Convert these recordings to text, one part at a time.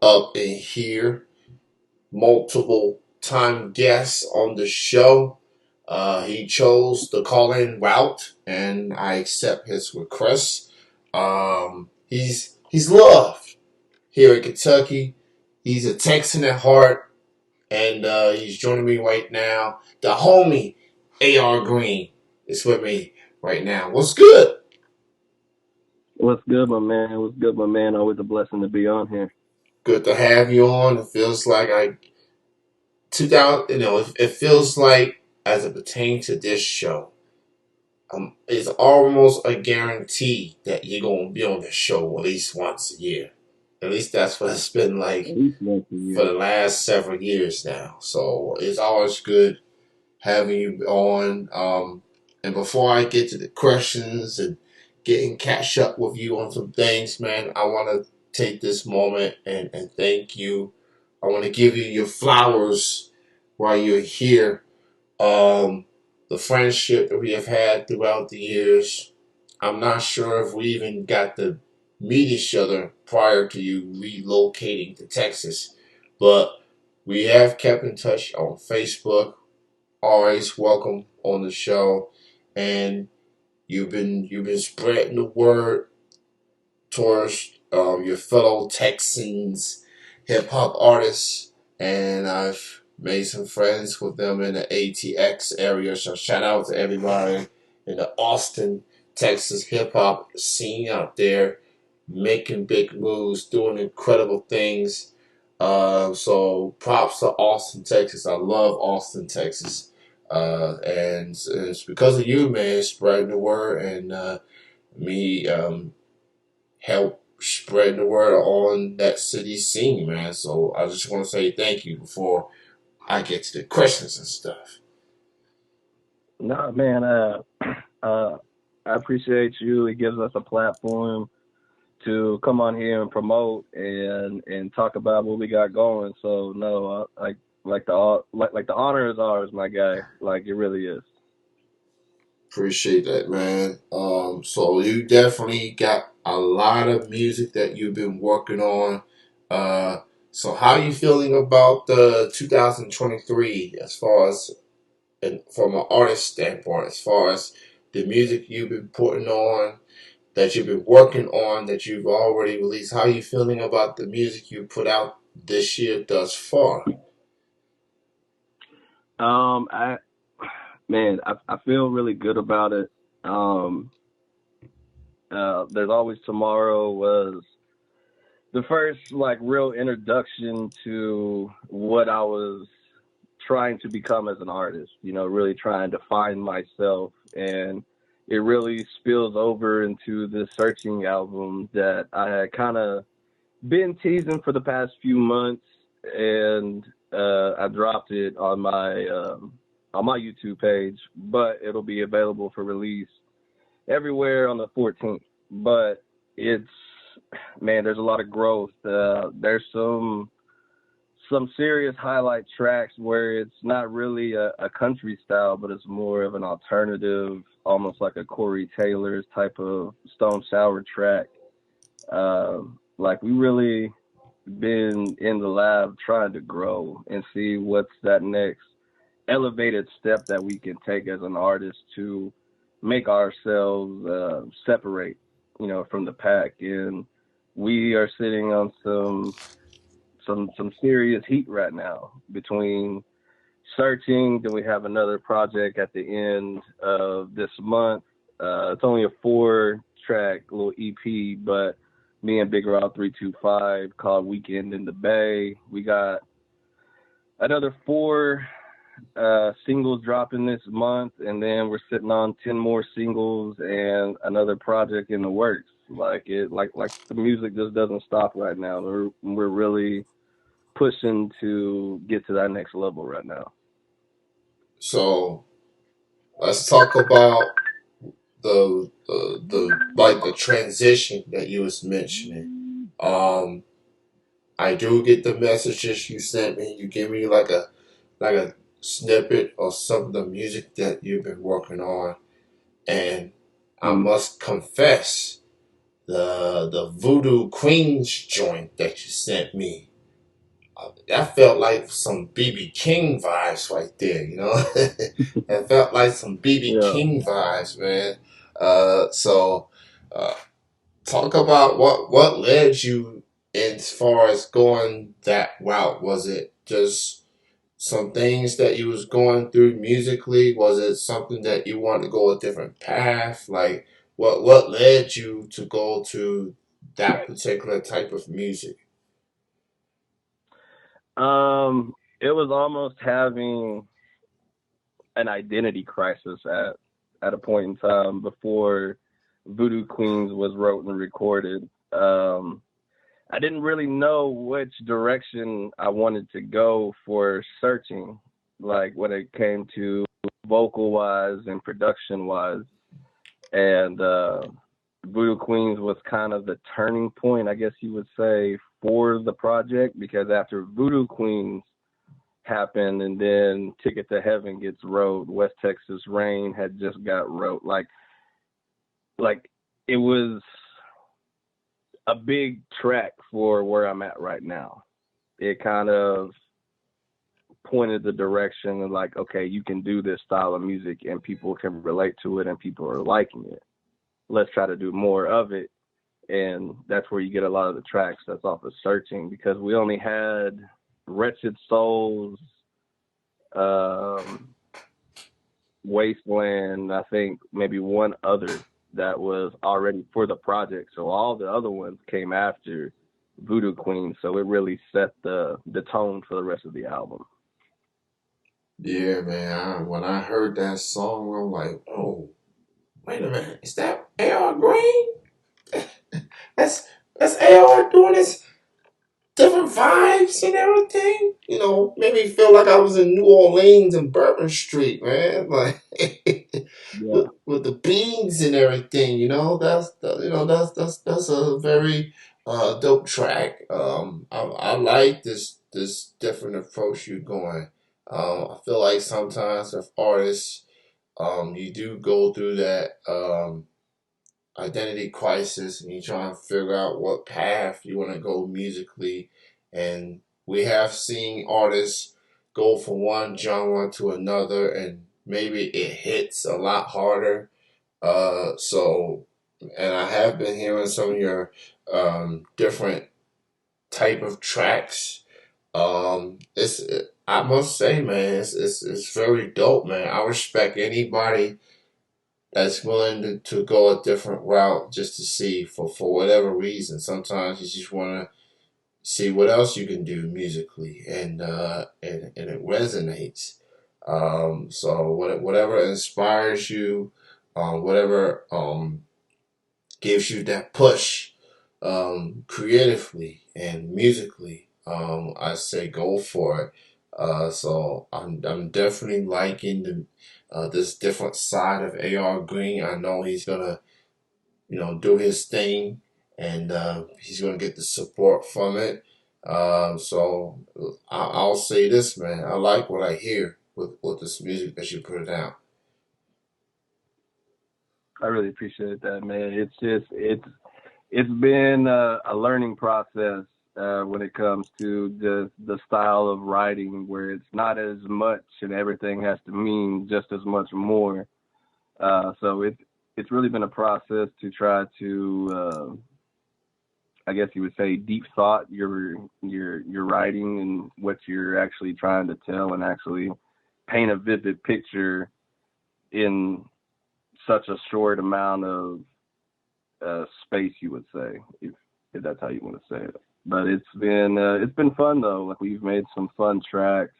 up in here. Multiple time guests on the show. He chose the call in route, and I accept his request. He's loved here in Kentucky. He's a Texan at heart, and he's joining me right now. The homie A.R. Green is with me right now. What's good? What's good, my man? What's good, my man? Always a blessing to be on here. Good to have you on. It feels like I 2000. It feels like as it pertains to this show. It's almost a guarantee that you're gonna be on the show at least once a year. At least that's what it's been At like least once a for year. the last several years now. So it's always good having you on. And before I get to the questions and getting catch up with you on some things, man, I want to take this moment and thank you. I want to give you your flowers while you're here. Um, the friendship that we have had throughout the years. I'm not sure if we even got to meet each other prior to you relocating to Texas, but we have kept in touch on Facebook. Always welcome on the show, and you've been spreading the word towards your fellow Texans, hip hop artists, and I've made some friends with them in the ATX area. So shout out to everybody in the Austin, Texas hip hop scene out there, making big moves, doing incredible things. So props to Austin, Texas. I love Austin, Texas. And it's because of you, man, spreading the word and me help spreading the word on that city scene, man. So I just want to say thank you before I get to the questions and stuff. Nah, man. Uh, I appreciate you. It gives us a platform to come on here and promote and talk about what we got going. So no, like the honor is ours, my guy. Like it really is. Appreciate that, man. So you definitely got a lot of music that you've been working on. Uh, so how are you feeling about the 2023 as far as and from an artist standpoint, as far as the music you've been putting on, that you've been working on, that you've already released? How are you feeling about the music you put out this year thus far? I man, I feel really good about it. Um, there's always tomorrow was the first like real introduction to what I was trying to become as an artist, really trying to find myself. And it really spills over into this searching album that I had kind of been teasing for the past few months. And I dropped it on my YouTube page, but it'll be available for release everywhere on the 14th. But it's man, there's a lot of growth. There's some serious highlight tracks where it's not really a country style, but it's more of an alternative, almost like a Corey Taylor's type of Stone Sour track. Like we really been in the lab trying to grow and see what's that next elevated step that we can take as an artist to make ourselves separate, from the pack. And we are sitting on some serious heat right now between searching. Then we have another project at the end of this month. It's only a 4-track little EP, but me and Big Rob 325 called Weekend in the Bay. We got another 4 singles dropping this month, and then we're sitting on 10 more singles and another project in the works. Like the music just doesn't stop right now. We're really pushing to get to that next level right now. So let's talk about the like the transition that you was mentioning. I do get the messages you sent me. You give me like a snippet of some of the music that you've been working on, and I Mm. must confess the Voodoo Queens joint that you sent me. That felt like some BB King vibes right there, you know. That felt like some BB Yeah. King vibes, man. So uh, talk about what led you as far as going that route. Was it just some things that you was going through musically? Was it something that you wanted to go a different path? Like what led you to go to that particular type of music? It was almost having an identity crisis at a point in time before Voodoo Queens was wrote and recorded. I didn't really know which direction I wanted to go for searching, like when it came to vocal wise and production wise. And Voodoo Queens was kind of the turning point, I guess you would say, for the project because after Voodoo Queens happened and then Ticket to Heaven gets wrote, West Texas Rain had just got wrote. Like it was a big track for where I'm at right now. It kind of pointed the direction and like, okay, you can do this style of music and people can relate to it and people are liking it. Let's try to do more of it. And that's where you get a lot of the tracks that's off of Searching because we only had Wretched Souls, um, Wasteland, I think maybe one other that was already for the project. So all the other ones came after Voodoo Queen. So it really set the tone for the rest of the album. Yeah, man. When I heard that song, I'm like, oh, wait a minute, is that AR Green? That's that's AR doing this different vibes and everything. You know, made me feel like I was in New Orleans and Bourbon Street, man. Like Yeah, with the beans and everything. You know, that's a very dope track. I like this different approach you're going. I feel like sometimes with artists, you do go through that. Identity crisis and you try and figure out what path you want to go musically. And we have seen artists go from one genre to another and maybe it hits a lot harder. So, and I have been hearing some of your different type of tracks. I must say, man, it's very dope, man. I respect anybody that's willing to go a different route just to see for whatever reason. Sometimes you just want to see what else you can do musically, and it resonates. So whatever inspires you, whatever gives you that push, creatively and musically, I say go for it. So I'm definitely liking this different side of AR Green. I know he's gonna do his thing, and he's gonna get the support from it. So I'll say this, man. I like what I hear with this music that you put out. I really appreciate that, man. It's been a learning process when it comes to the style of writing, where it's not as much and everything has to mean just as much more. So it's really been a process to try to, I guess you would say, deep thought your writing and what you're actually trying to tell, and actually paint a vivid picture in such a short amount of space, you would say, if that's how you want to say it. But it's been fun though. Like we've made some fun tracks,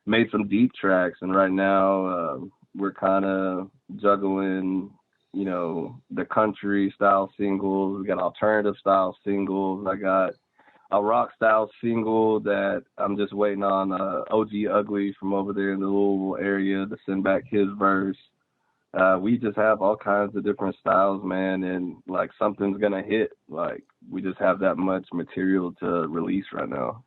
made some deep tracks, and right now we're kind of juggling, the country style singles. We got alternative style singles. I got a rock style single that I'm just waiting on OG Ugly from over there in the Louisville area to send back his verse. We just have all kinds of different styles, man, and like something's gonna hit. Like we just have that much material to release right now.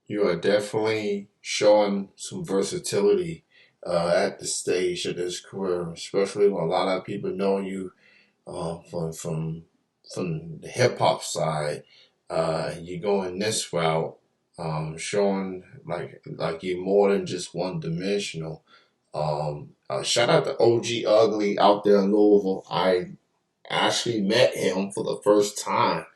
You are definitely showing some versatility at the stage of this career, especially when a lot of people know you from the hip hop side. You going this route, showing like you more than just one dimensional. Shout out to OG Ugly out there in Louisville. I actually met him for the first time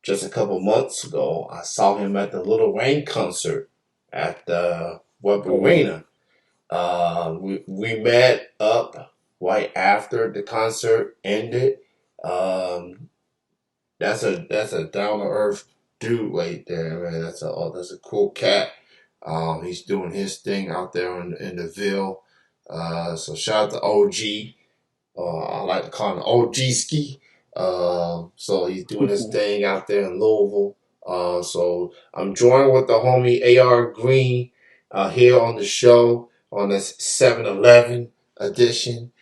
just a couple months ago. I saw him at the Little Wayne concert at the Web Oh yeah. Arena. We met up right after the concert ended. Um, that's a down to earth dude right there, man. That's a cool cat. He's doing his thing out there in the Ville. So shout out to OG. I like to call him OG Ski. So he's doing his thing out there in Louisville. So I'm joined with the homie AR Green here on the show on this 7-Eleven edition,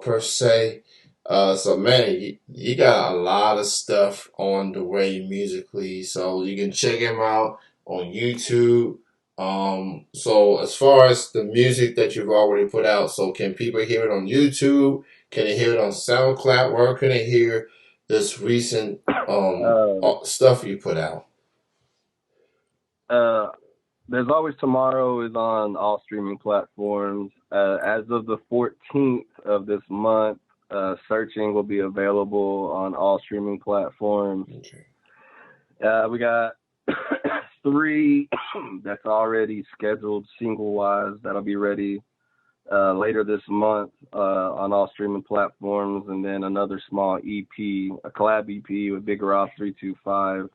per se. So man, you got a lot of stuff on the way musically, so you can check him out on YouTube. So as far as the music that you've already put out, so can people hear it on YouTube? Can they hear it on SoundCloud? Where can they hear this recent Um, stuff you put out? uh, There's Always Tomorrow is on all streaming platforms. As of the 14th of this month, searching will be available on all streaming platforms. Okay. We got three that's already scheduled single wise that'll be ready later this month on all streaming platforms, and then another small EP, a collab EP with Big Ross 325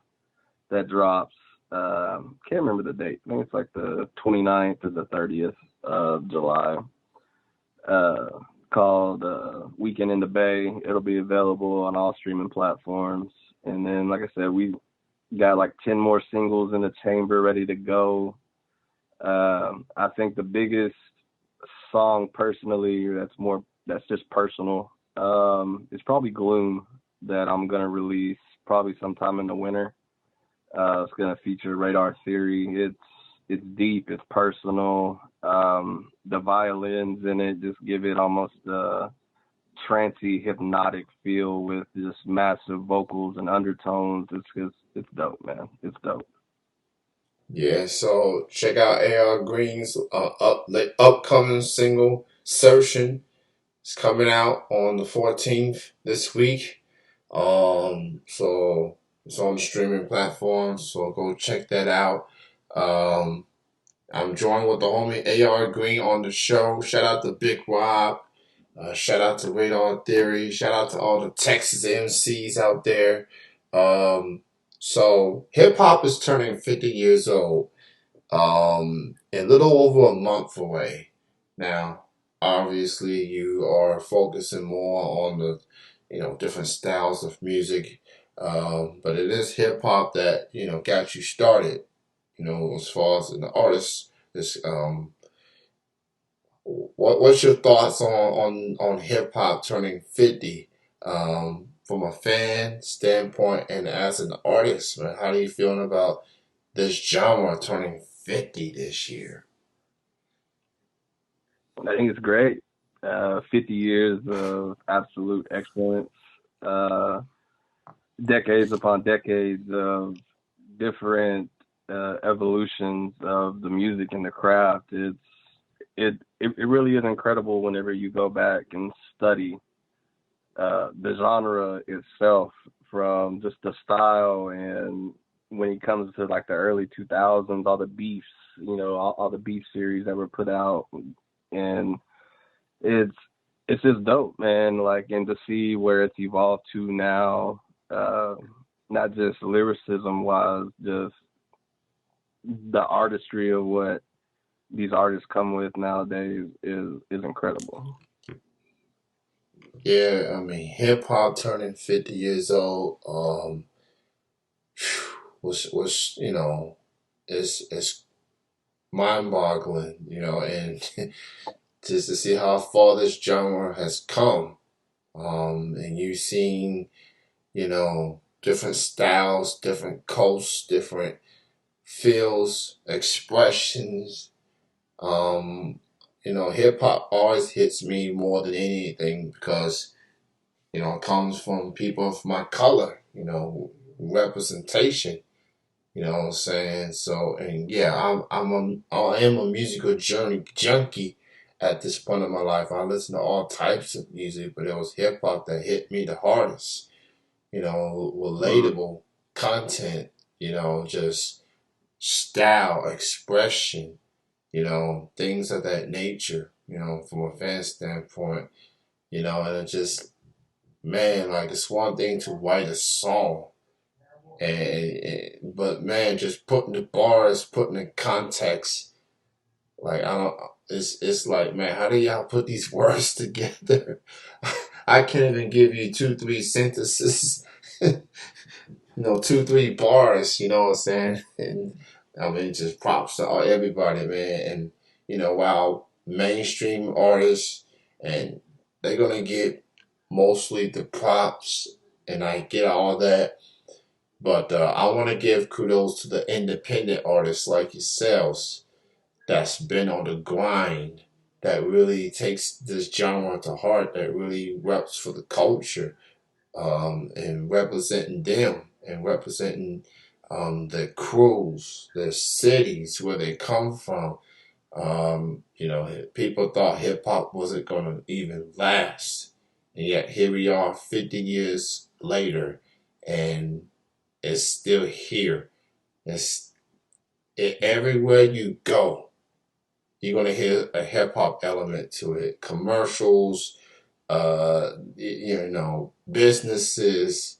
that drops. Can't remember the date. I think it's like the 29th or the 30th of July. Called Weekend in the Bay. It'll be available on all streaming platforms. And then, like I said, we got like 10 more singles in the chamber ready to go. I think the biggest song personally that's just personal is probably Gloom that I'm gonna release probably sometime in the winter. It's gonna feature Radar Theory. It's deep, it's personal. The violins in it just give it almost a trancy, hypnotic feel with just massive vocals and undertones. It's dope, man. It's dope. Yeah, so check out AR Green's upcoming single "Searching." It's coming out on the 14th this week. So it's on the streaming platforms, so go check that out. Um, I'm joined with the homie AR Green on the show. Shout out to Big Rob. Shout out to Radar Theory. Shout out to all the Texas MCs out there. Um, so hip hop is turning 50 years old. A little over a month away. Now, obviously, you are focusing more on the, different styles of music. But it is hip hop that got you started. As far as the artist is. What's your thoughts on hip hop turning 50? From a fan standpoint and as an artist, man, how are you feeling about this genre turning 50 this year? I think it's great. 50 years of absolute excellence. Uh, Decades upon decades of different evolutions of the music and the craft. It really is incredible whenever you go back and study the genre itself, from just the style, and when it comes to like the early 2000s, all the beefs, all the beef series that were put out, and it's it's just dope, man. Like, and to see where it's evolved to now, uh, not just lyricism wise, just the artistry of what these artists come with nowadays is incredible. Yeah, I mean, hip hop turning 50 years old, was it's mind boggling, and just to see how far this genre has come. And you've seen, different styles, different coasts, different feels, expressions. Hip hop always hits me more than anything because comes from people of my color, representation. You know what I'm saying? So, and yeah, I am a musical journey junkie at this point in my life. I listen to all types of music, but it was hip hop that hit me the hardest. Mm. Relatable content, just style, expression, things of that nature, from a fan standpoint, and it just, man, like it's one thing to write a song, but man, just putting the bars, putting the context, like I don't, it's like, man, how do y'all put these words together? I can't even give you two, three sentences, 2, 3 bars, you know what I'm saying? And I mean, just props to everybody, man. And, while mainstream artists, and they're going to get mostly the props, and I get all that. But I want to give kudos to the independent artists like yourselves that's been on the grind, that really takes this genre to heart, that really reps for the culture, and representing them and representing their crews, their cities, where they come from. People thought hip hop wasn't going to even last. And yet here we are 50 years later, and it's still here. It's everywhere you go, you're going to hear a hip hop element to it. Commercials, businesses,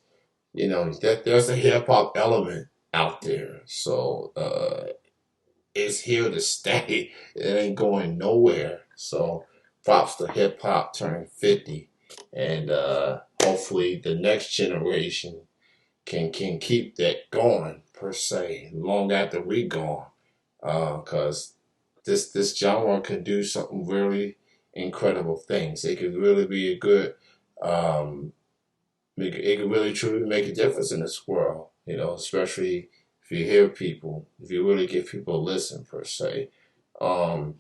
that there's a hip hop element out there. So it's here to stay. It ain't going nowhere. So props to hip hop turning 50. And hopefully the next generation can keep that going per se, long after we gone. Cause this genre can do something really incredible things. It could really be a good um, it can really truly make a difference in this world, especially if you hear people, if you really give people a listen per se. Um,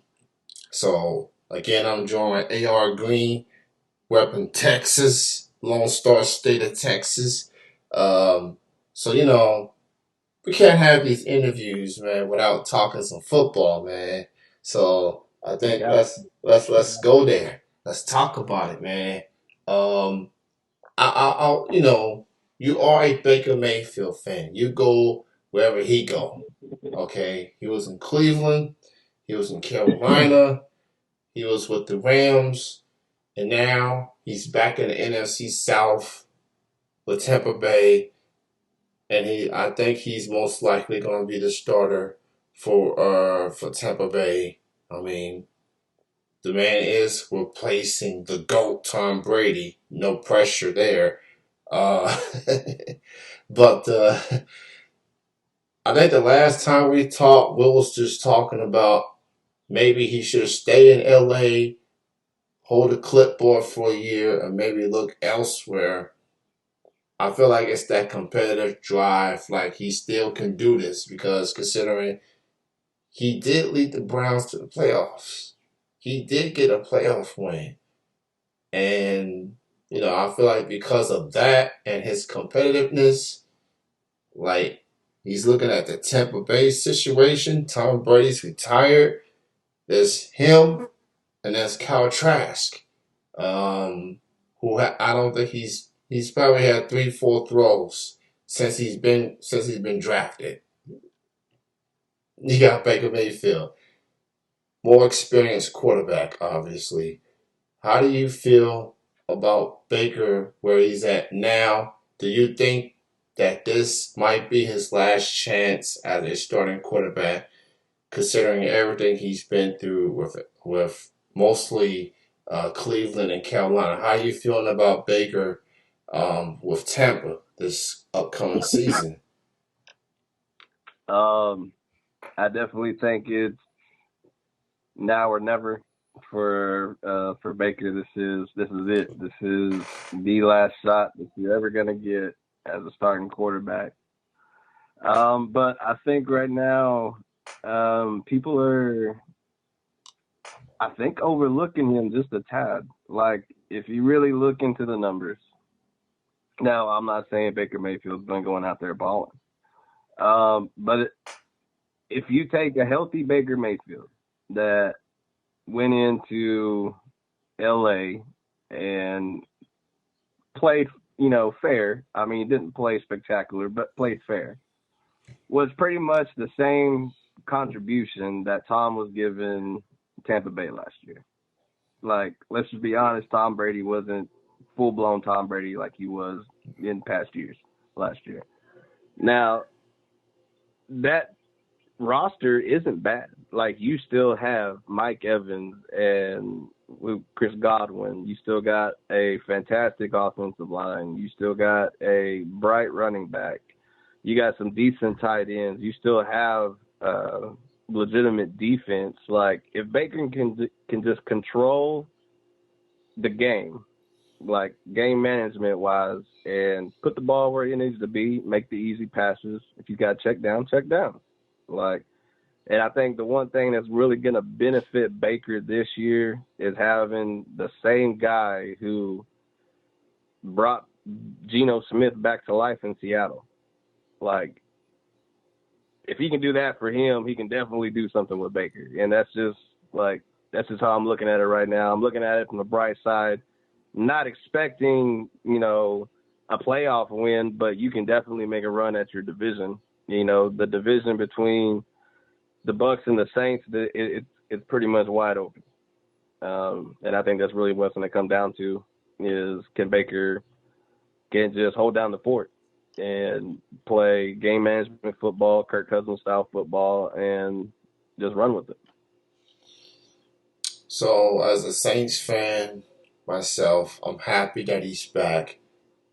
so again, I'm joined AR Green, repping Texas, Lone Star State of Texas. Um, so we can't have these interviews, man, without talking some football, man. So I We think got let's go there. Let's talk about it, man. Um, you are a Baker Mayfield fan. You go wherever he go. Okay, he was in Cleveland, he was in Carolina, he was with the Rams, and now he's back in the NFC South with Tampa Bay, and I think he's most likely going to be the starter for Tampa Bay. I mean, the man is replacing the GOAT Tom Brady. No pressure there. Uh, but I think the last time we talked, Will was just talking about maybe he should have stayed in LA, hold a clipboard for a year, and maybe look elsewhere. I feel like it's that competitive drive. Like he still can do this because considering he did lead the Browns to the playoffs, he did get a playoff win. And, I feel like because of that and his competitiveness, like he's looking at the Tampa Bay situation. Tom Brady's retired. There's him, and there's Kyle Trask, I don't think he's probably had 3, 4 throws since he's been drafted. You got Baker Mayfield, more experienced quarterback, obviously. How do you feel about Baker where he's at now? Do you think that this might be his last chance as a starting quarterback, considering everything he's been through with mostly Cleveland and Carolina? How are you feeling about Baker with Tampa this upcoming season? I definitely think it's now or never for Baker. This is it. This is the last shot that you're ever gonna get as a starting quarterback. But I think right now, people are, I think, overlooking him just a tad. Like, if you really look into the numbers, Now, I'm not saying Baker Mayfield's been going out there balling. But if you take a healthy Baker Mayfield that went into LA and played, fair. I mean, he didn't play spectacular, but played fair. Was pretty much the same contribution that Tom was giving Tampa Bay last year. Like, let's just be honest, Tom Brady wasn't full blown Tom Brady like he was in past years last year. Now, that roster isn't bad. Like, you still have Mike Evans and with Chris Godwin. You still got a fantastic offensive line. You still got a bright running back. You got some decent tight ends. You still have legitimate defense. Like, if Baker can just control the game, like game management wise, and put the ball where it needs to be, make the easy passes. If you got check down, check down. Like, and I think the one thing that's really going to benefit Baker this year is having the same guy who brought Geno Smith back to life in Seattle. Like, if he can do that for him, he can definitely do something with Baker. And that's just how I'm looking at it right now. I'm looking at it from the bright side, not expecting, a playoff win, but you can definitely make a run at your division. The division between the Bucks and the Saints, it's pretty much wide open. And I think that's really what's going to come down to is can Baker can just hold down the fort and play game management football, Kirk Cousins style football, and just run with it. So, as a Saints fan myself, I'm happy that he's back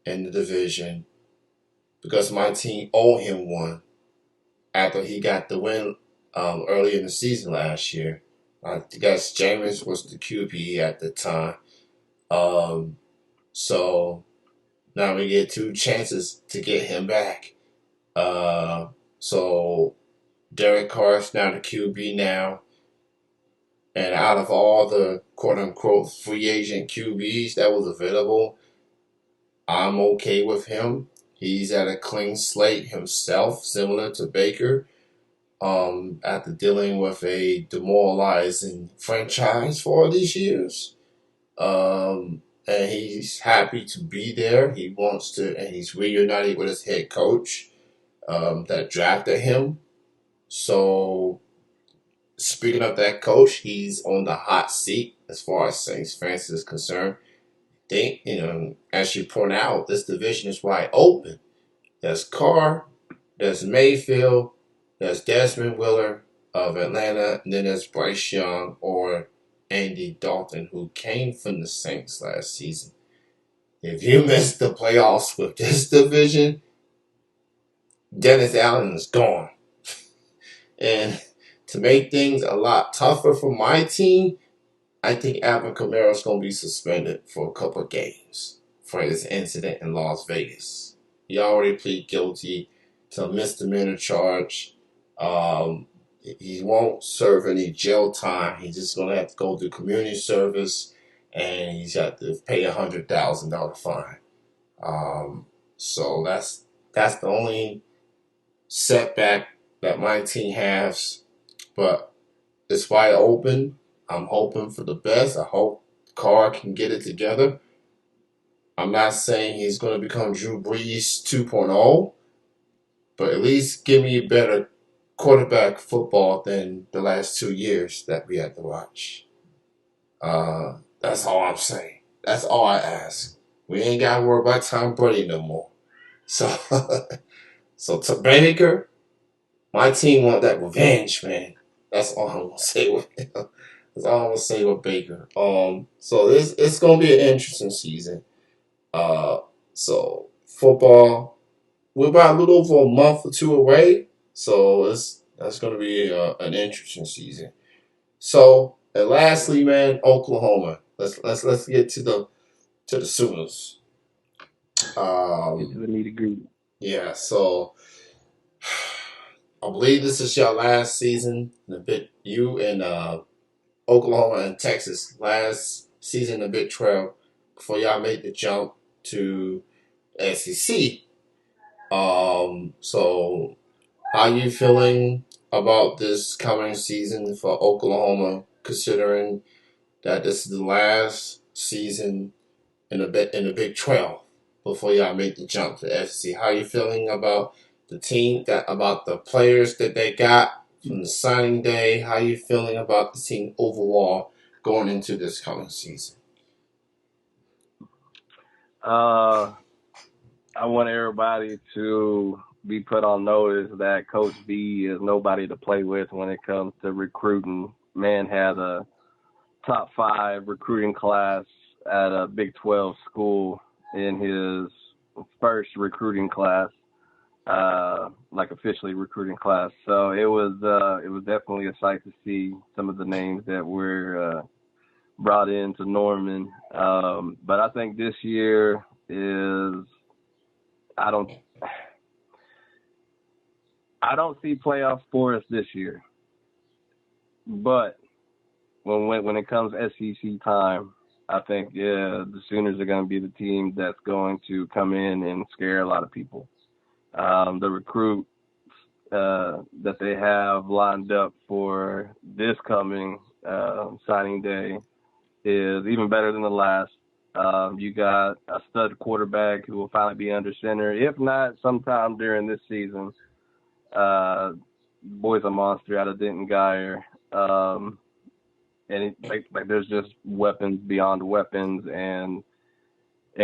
in the division because my team owed him one after he got the win early in the season last year. I guess Jameis was the QB at the time. Um, so now we get two chances to get him back. Uh, so Derek Carr's now the QB now. And out of all the quote unquote free agent QBs that was available, I'm okay with him. He's at a clean slate himself, similar to Baker. After dealing with a demoralizing franchise for all these years. And he's happy to be there. He wants to, and he's reunited with his head coach that drafted him. So, speaking of that coach, he's on the hot seat as far as Saints fans is concerned. Think, as you point out, this division is wide open. There's Carr, there's Mayfield, there's Desmond Willer of Atlanta, and then there's Bryce Young or Andy Dalton, who came from the Saints last season. If you miss the playoffs with this division, Dennis Allen is gone. And to make things a lot tougher for my team, I think Alvin Kamara is going to be suspended for a couple of games for his incident in Las Vegas. He already pleaded guilty to a misdemeanor charge. He won't serve any jail time. He's just going to have to go do community service, and he's got to pay $100,000 fine. So that's the only setback that my team has, but it's wide open. I'm hoping for the best. I hope Carr can get it together. I'm not saying he's going to become Drew Brees 2.0, but at least give me better quarterback football than the last 2 years that we had to watch. That's all I'm saying. That's all I ask. We ain't got to worry about Tom Brady no more. So, so to Baker, my team want that revenge, man. That's all I'm gonna say with him. That's all I'm gonna say with Baker. So it's gonna be an interesting season. Uh, so football, we're about a little over a month or two away. So that's gonna be an interesting season. So and lastly, man, Oklahoma. Let's get to the Sooners. Get to Um, the nitty gritty. yeah. So I believe this is your last season. A bit you and Oklahoma and Texas last season in the Big 12 before y'all made the jump to SEC. So how you feeling about this coming season for Oklahoma, considering that this is the last season in the Big 12 before y'all make the jump to the SEC? How you feeling about the team, that about the players that they got from the signing day? How you feeling about the team overall going into this coming season? Uh, I want everybody to be put on notice that Coach B is nobody to play with when it comes to recruiting. Man had a top 5 recruiting class at a Big 12 school in his first recruiting class, like officially recruiting class. So it was definitely a sight to see some of the names that were brought into Norman. But I think this year is I don't I don't see playoffs for us this year. But when it comes SEC time, I think the Sooners are going to be the team that's going to come in and scare a lot of people. The recruits that they have lined up for this coming signing day is even better than the last. You got a stud quarterback who will finally be under center, if not sometime during this season. Boy's a monster out of Denton Geyer. And there's just weapons beyond weapons, and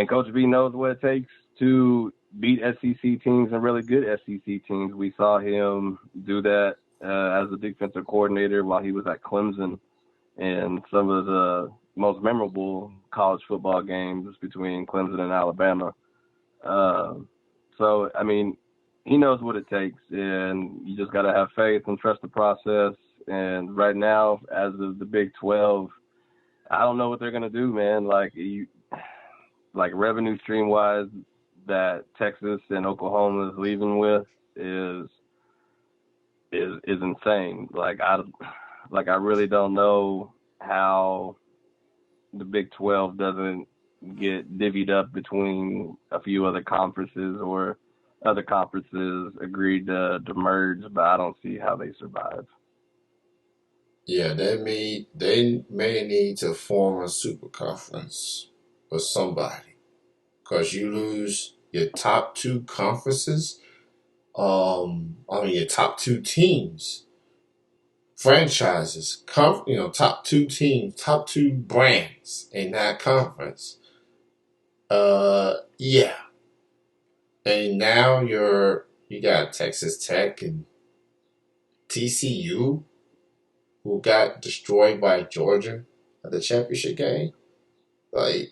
Coach B knows what it takes to beat SEC teams and really good SEC teams. We saw him do that as a defensive coordinator while he was at Clemson, and some of the most memorable college football games between Clemson and Alabama. Uh, so, I mean, he knows what it takes, and you just got to have faith and trust the process. And right now, as of the Big 12, I don't know what they're gonna do, man. Like revenue stream wise, that Texas and Oklahoma is leaving with is insane. I really don't know how the Big 12 doesn't get divvied up between a few other conferences, or other conferences agreed to merge, but I don't see how they survive. Yeah, they may need to form a super conference with somebody, because you lose your top two conferences. I mean your top two teams, franchises, top two teams, top two brands in that conference. Yeah, and now you got Texas Tech and TCU, who got destroyed by Georgia at the championship game. Like,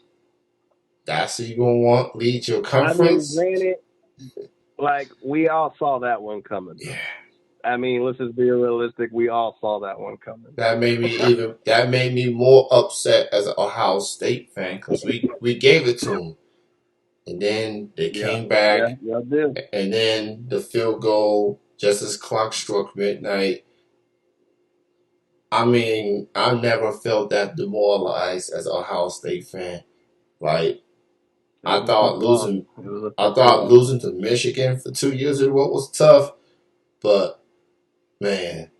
that's who you gonna want lead your I mean, conference? granted, like we all saw that one coming. Yeah, I mean, let's just be realistic. We all saw that one coming. that made me more upset as an Ohio State fan, because we gave it to them, and then they Yeah, came yeah, back, yeah, did. and then the field goal just as clock struck midnight. I mean, I never felt that demoralized as an Ohio State fan. Like, It I was a thought tough loss. losing It was a I tough thought loss. losing to Michigan for 2 years in a row was tough, but man,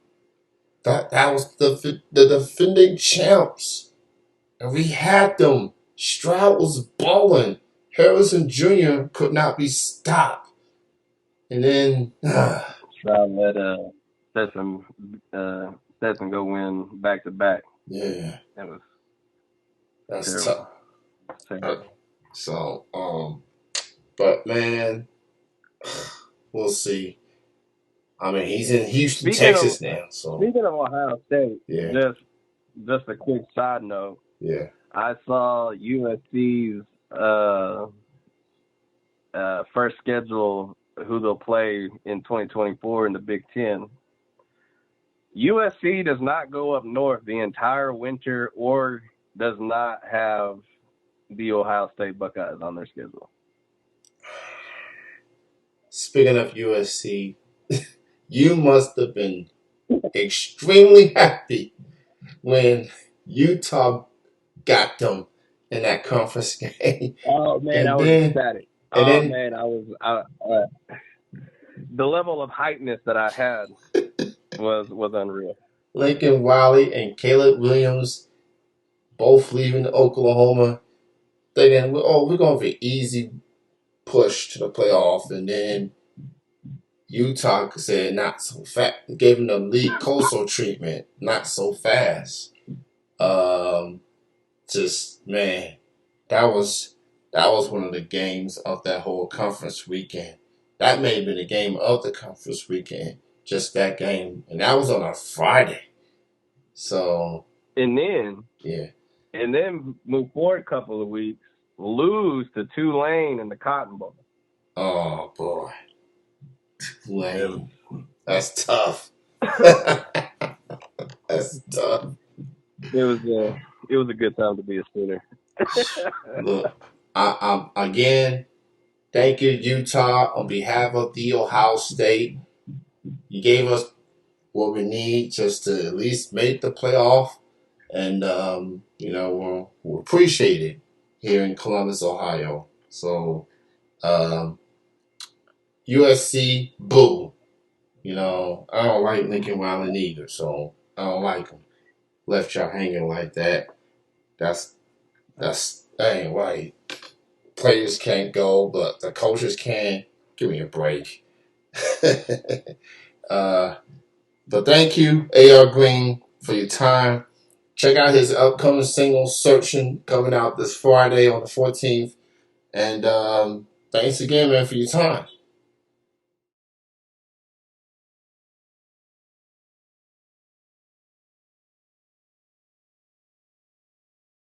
that was the defending champs, and we had them. Stroud was balling. Harrison Jr. could not be stopped, and then Stroud let Stetson uh Stetson go win back to back. yeah, That was that's tough. terrible. Uh, Terrible. so, but man, we'll see. I mean, he's in Houston, Speaking of Texas now, so speaking of Ohio State, yeah, just a quick side note. yeah. I saw USC's first schedule, who they'll play in 2024 in the Big Ten. USC does not go up north the entire winter, or does not have the Ohio State Buckeyes on their schedule. Speaking of USC, you must have been extremely happy when Utah got them in that conference game. Oh man, I And was then ecstatic. And Oh then man, the level of hypeness that I had was unreal. Lincoln Riley and Caleb Williams both leaving Oklahoma, thinking, oh, we're going for an easy push to the playoff. And then Utah said, not so fast. Gave them the Lee Coastal treatment, not so fast. Um, just, man, that was that was one of the games of that whole conference weekend. That may have been the game of the conference weekend, just that game. And that was on a Friday. So, And then yeah. and then move forward a couple of weeks, lose to Tulane in the Cotton Bowl. Oh, boy. It was, Lane. That's tough. That's tough. it was a good time to be a Sooner. Look, again, thank you, Utah, on behalf of the Ohio State. You gave us what we need just to at least make the playoff. And, we'll appreciate it here in Columbus, Ohio. So, um, USC, boo. I don't like Lincoln Riley either, so I don't like him. Left y'all hanging like that. That's that ain't right. Players can't go, but the coaches can. Give me a break. uh, but thank you, A.R. Green, for your time. Check out his upcoming single, Searching, coming out this Friday on the 14th. And thanks again, man, for your time.